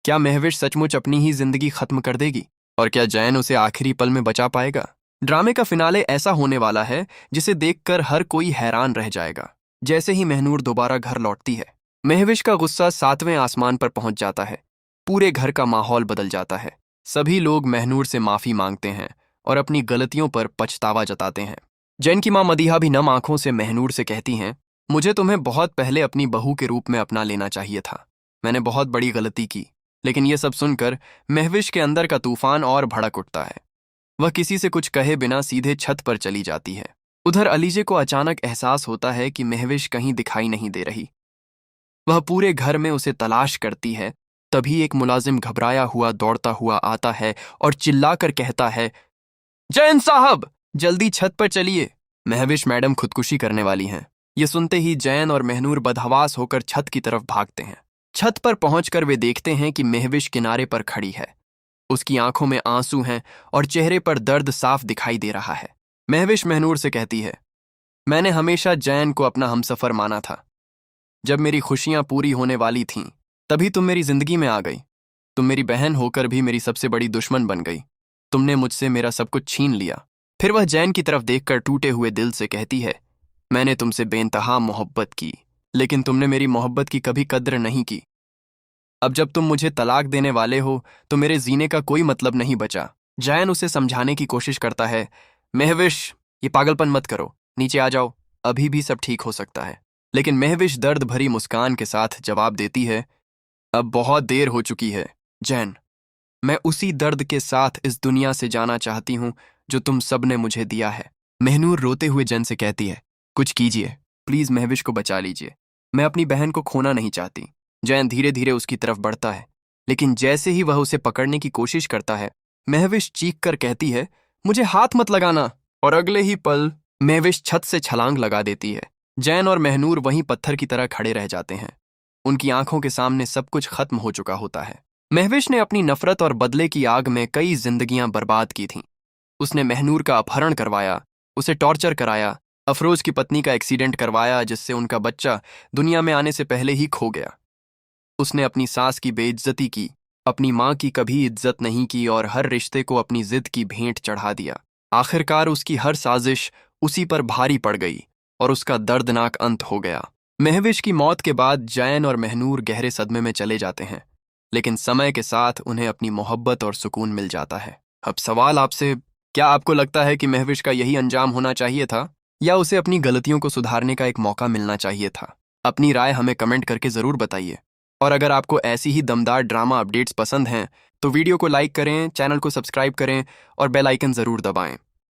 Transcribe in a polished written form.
क्या महविश सचमुच अपनी ही जिंदगी खत्म कर देगी? और क्या जैन उसे आखिरी पल में बचा पाएगा? ड्रामे का फिनाले ऐसा होने वाला है जिसे देखकर हर कोई हैरान रह जाएगा। जैसे ही महनूर दोबारा घर लौटती है, महविश का गुस्सा 7वें आसमान पर पहुंच जाता है। पूरे घर का माहौल बदल जाता है। सभी लोग महनूर से माफी मांगते हैं और अपनी गलतियों पर पछतावा जताते हैं। जैन की मां मदीहा भी नम आंखों से महनूर से कहती हैं, मुझे तुम्हें बहुत पहले अपनी बहू के रूप में अपना लेना चाहिए था। मैंने बहुत बड़ी गलती की। लेकिन यह सब सुनकर महविश के अंदर का तूफान और भड़क उठता है। वह किसी से कुछ कहे बिना सीधे छत पर चली जाती है। उधर अलीजे को अचानक एहसास होता है कि महविश कहीं दिखाई नहीं दे रही। वह पूरे घर में उसे तलाश करती है। तभी एक मुलाजिम घबराया हुआ दौड़ता हुआ आता है और चिल्लाकर कहता है, जैन साहब, जल्दी छत पर चलिए, महविश मैडम खुदकुशी करने वाली हैं। ये सुनते ही जैन और महनूर बदहवास होकर छत की तरफ भागते हैं। छत पर पहुंचकर वे देखते हैं कि महविश किनारे पर खड़ी है। उसकी आंखों में आंसू हैं और चेहरे पर दर्द साफ दिखाई दे रहा है। महविश महनूर से कहती है, मैंने हमेशा जैन को अपना हमसफर माना था। जब मेरी खुशियां पूरी होने वाली थीं, तभी तुम मेरी जिंदगी में आ गई। तुम मेरी बहन होकर भी मेरी सबसे बड़ी दुश्मन बन गई। तुमने मुझसे मेरा सब कुछ छीन लिया। फिर वह जैन की तरफ देखकर टूटे हुए दिल से कहती है, मैंने तुमसे बेइंतहा मोहब्बत की, लेकिन तुमने मेरी मोहब्बत की कभी कद्र नहीं की। अब जब तुम मुझे तलाक देने वाले हो तो मेरे जीने का कोई मतलब नहीं बचा। जैन उसे समझाने की कोशिश करता है, महविश, ये पागलपन मत करो, नीचे आ जाओ, अभी भी सब ठीक हो सकता है। लेकिन महविश दर्द भरी मुस्कान के साथ जवाब देती है, अब बहुत देर हो चुकी है जैन। मैं उसी दर्द के साथ इस दुनिया से जाना चाहती हूं जो तुम सब ने मुझे दिया है। महनूर रोते हुए जैन से कहती है, कुछ कीजिए, प्लीज महविश को बचा लीजिए। मैं अपनी बहन को खोना नहीं चाहती। जैन धीरे धीरे उसकी तरफ बढ़ता है, लेकिन जैसे ही वह उसे पकड़ने की कोशिश करता है, महविश चीख कर कहती है, मुझे हाथ मत लगाना। और अगले ही पल महविश छत से छलांग लगा देती है। जैन और महनूर वहीं पत्थर की तरह खड़े रह जाते हैं। उनकी आंखों के सामने सब कुछ खत्म हो चुका होता है। महविश ने अपनी नफरत और बदले की आग में कई जिंदगियां बर्बाद की थीं। उसने महनूर का अपहरण करवाया, उसे टॉर्चर कराया, अफरोज की पत्नी का एक्सीडेंट करवाया जिससे उनका बच्चा दुनिया में आने से पहले ही खो गया। उसने अपनी सास की बेइज्जती की, अपनी माँ की कभी इज्जत नहीं की और हर रिश्ते को अपनी जिद की भेंट चढ़ा दिया। आखिरकार उसकी हर साजिश उसी पर भारी पड़ गई और उसका दर्दनाक अंत हो गया। महविश की मौत के बाद जैन और महनूर गहरे सदमे में चले जाते हैं, लेकिन समय के साथ उन्हें अपनी मोहब्बत और सुकून मिल जाता है। अब सवाल आपसे, क्या आपको लगता है कि महविश का यही अंजाम होना चाहिए था, या उसे अपनी गलतियों को सुधारने का एक मौका मिलना चाहिए था? अपनी राय हमें कमेंट करके जरूर बताइए। और अगर आपको ऐसी ही दमदार ड्रामा अपडेट्स पसंद हैं तो वीडियो को लाइक करें, चैनल को सब्सक्राइब करें और बेल आइकन जरूर दबाएं।